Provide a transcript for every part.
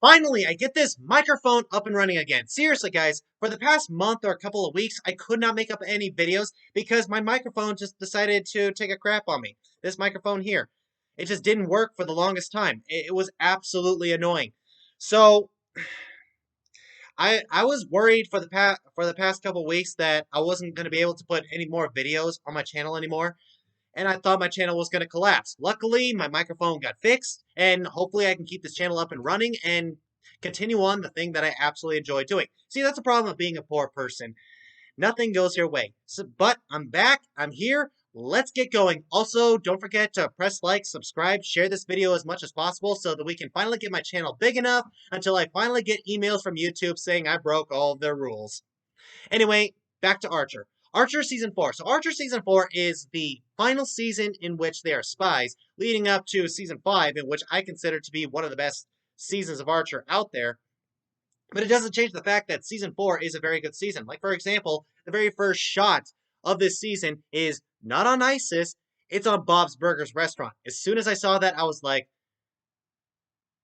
Finally, I get this microphone up and running again. Seriously, guys, for the past month or a couple of weeks, I could not make up any videos because my microphone just decided to take a crap on me. This microphone here. It just didn't work for the longest time. It was absolutely annoying. So, I was worried for the past couple of weeks that I wasn't going to be able to put any more videos on my channel anymore, and I thought my channel was going to collapse. Luckily, my microphone got fixed, and hopefully I can keep this channel up and running and continue on the thing that I absolutely enjoy doing. See, that's the problem of being a poor person. Nothing goes your way. But I'm back. I'm here. Let's get going. Also, don't forget to press like, subscribe, share this video as much as possible so that we can finally get my channel big enough until I finally get emails from YouTube saying I broke all of their rules. Anyway, back to Archer. Archer Season 4. So Archer Season 4 is the final season in which they are spies, leading up to Season 5, in which I consider to be one of the best seasons of Archer out there. But it doesn't change the fact that Season 4 is a very good season. Like, for example, the very first shot of this season is not on ISIS, it's on Bob's Burgers restaurant. As soon as I saw that, I was like,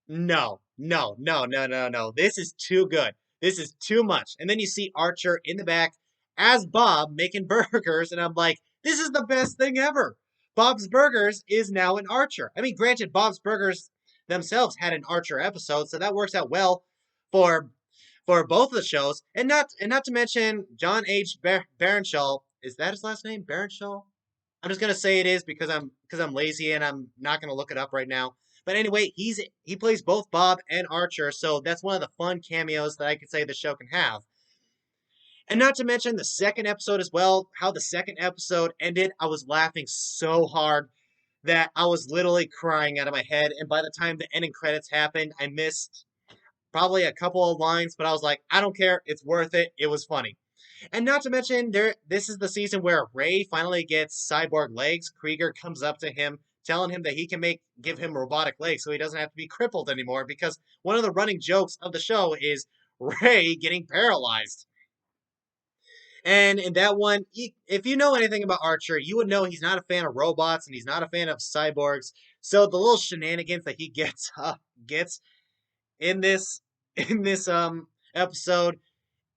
no, no, no, no, no, no. This is too good. This is too much. And then you see Archer in the back as Bob making burgers, and I'm like, this is the best thing ever. Bob's Burgers is now an Archer. I mean, granted, Bob's Burgers themselves had an Archer episode, so that works out well for both of the shows. And not to mention John H. Baronshaw. Is that his last name? Baronshaw? I'm just gonna say it is because I'm lazy and I'm not gonna look it up right now. But anyway, he plays both Bob and Archer, so that's one of the fun cameos that I could say the show can have. And not to mention the second episode as well, how the second episode ended, I was laughing so hard that I was literally crying out of my head, and by the time the ending credits happened, I missed probably a couple of lines, but I was like, I don't care, it's worth it, it was funny. And not to mention, this is the season where Ray finally gets cyborg legs. Krieger comes up to him, telling him that he can give him robotic legs so he doesn't have to be crippled anymore, because one of the running jokes of the show is Ray getting paralyzed. And in that one, if you know anything about Archer, you would know he's not a fan of robots and he's not a fan of cyborgs. So the little shenanigans that he gets in this in this episode,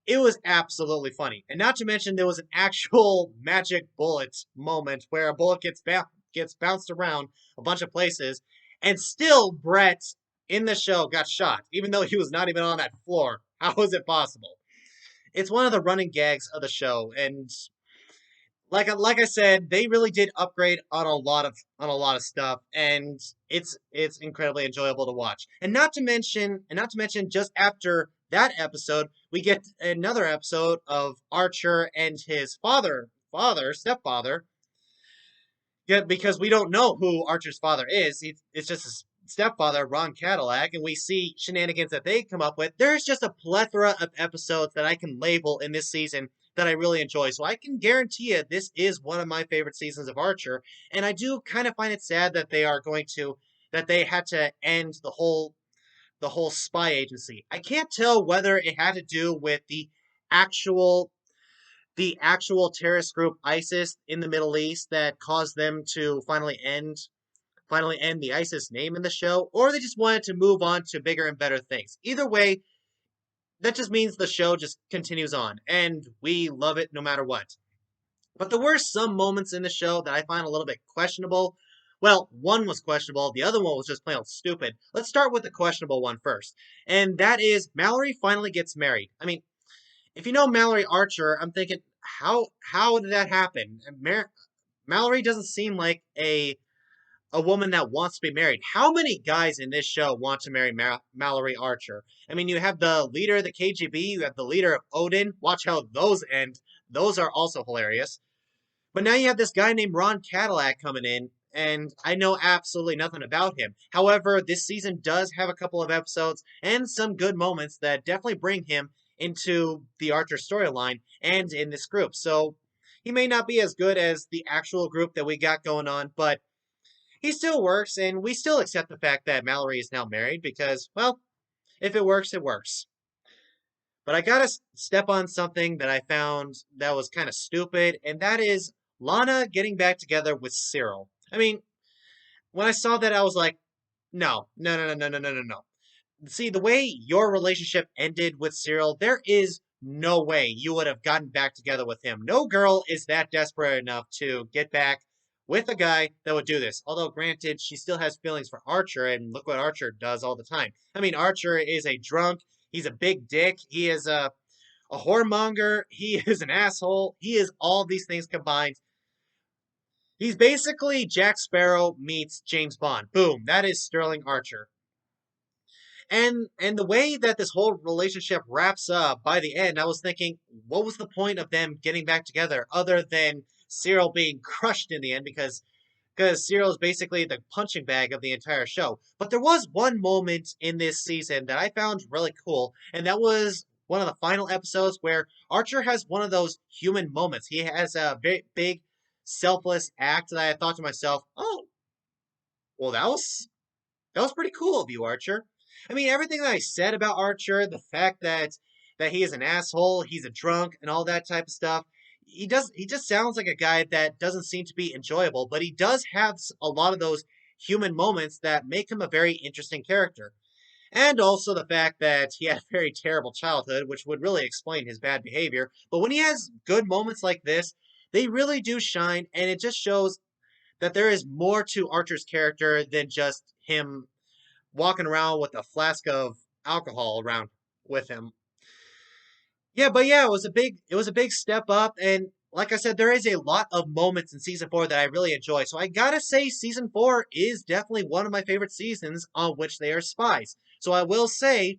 it was absolutely funny. And not to mention, there was an actual magic bullet moment where a bullet gets bounced around a bunch of places, and still Brett in the show got shot, even though he was not even on that floor. How is it possible? It's one of the running gags of the show, and like I said, they really did upgrade on a lot of stuff, and it's incredibly enjoyable to watch. And not to mention, just after that episode, we get another episode of Archer and his stepfather. Yeah, because we don't know who Archer's father is. It's just his stepfather, Ron Cadillac, and we see shenanigans that they come up with. There's just a plethora of episodes that I can label in this season that I really enjoy. So I can guarantee you this is one of my favorite seasons of Archer. And I do kind of find it sad that they had to end the whole spy agency. I can't tell whether it had to do with actual the actual terrorist group ISIS in the Middle East that caused them to finally end the ISIS name in the show, or they just wanted to move on to bigger and better things. Either way, that just means the show just continues on, and we love it no matter what. But there were some moments in the show that I find a little bit questionable. Well, one was questionable, the other one was just plain old stupid. Let's start with the questionable one first, and that is Mallory finally gets married. I mean, if you know Mallory Archer, I'm thinking, how did that happen? Mallory doesn't seem like a woman that wants to be married. How many guys in this show want to marry Mallory Archer? I mean, you have the leader of the KGB, you have the leader of Odin. Watch how those end. Those are also hilarious. But now you have this guy named Ron Cadillac coming in, and I know absolutely nothing about him. However, this season does have a couple of episodes and some good moments that definitely bring him into the Archer storyline and in this group. So he may not be as good as the actual group that we got going on, but he still works, and we still accept the fact that Mallory is now married because, well, if it works, it works. But I gotta step on something that I found that was kind of stupid, and that is Lana getting back together with Cyril. I mean, when I saw that, I was like, no, no, no, no, no, no, no, no, no. See, the way your relationship ended with Cyril, there is no way you would have gotten back together with him. No girl is that desperate enough to get back with a guy that would do this. Although, granted, she still has feelings for Archer, and look what Archer does all the time. I mean, Archer is a drunk. He's a big dick. He is a whoremonger. He is an asshole. He is all these things combined. He's basically Jack Sparrow meets James Bond. Boom, that is Sterling Archer. And the way that this whole relationship wraps up by the end, I was thinking, what was the point of them getting back together other than Cyril being crushed in the end because Cyril is basically the punching bag of the entire show. But there was one moment in this season that I found really cool, and that was one of the final episodes where Archer has one of those human moments. He has a very big, selfless act that I thought to myself, oh, well, that was pretty cool of you, Archer. I mean, everything that I said about Archer, the fact that he is an asshole, he's a drunk, and all that type of stuff. He just sounds like a guy that doesn't seem to be enjoyable, but he does have a lot of those human moments that make him a very interesting character. And also the fact that he had a very terrible childhood, which would really explain his bad behavior. But when he has good moments like this, they really do shine, and it just shows that there is more to Archer's character than just him walking around with a flask of alcohol around with him. Yeah, but yeah, it was a big step up, and like I said, there is a lot of moments in season 4 that I really enjoy. So I gotta say, season 4 is definitely one of my favorite seasons on which they are spies. So I will say,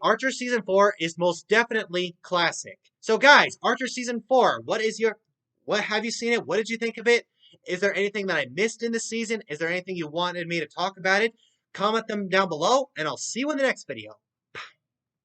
Archer season 4 is most definitely classic. So guys, Archer season 4, what have you seen it? What did you think of it? Is there anything that I missed in this season? Is there anything you wanted me to talk about it? Comment them down below, and I'll see you in the next video.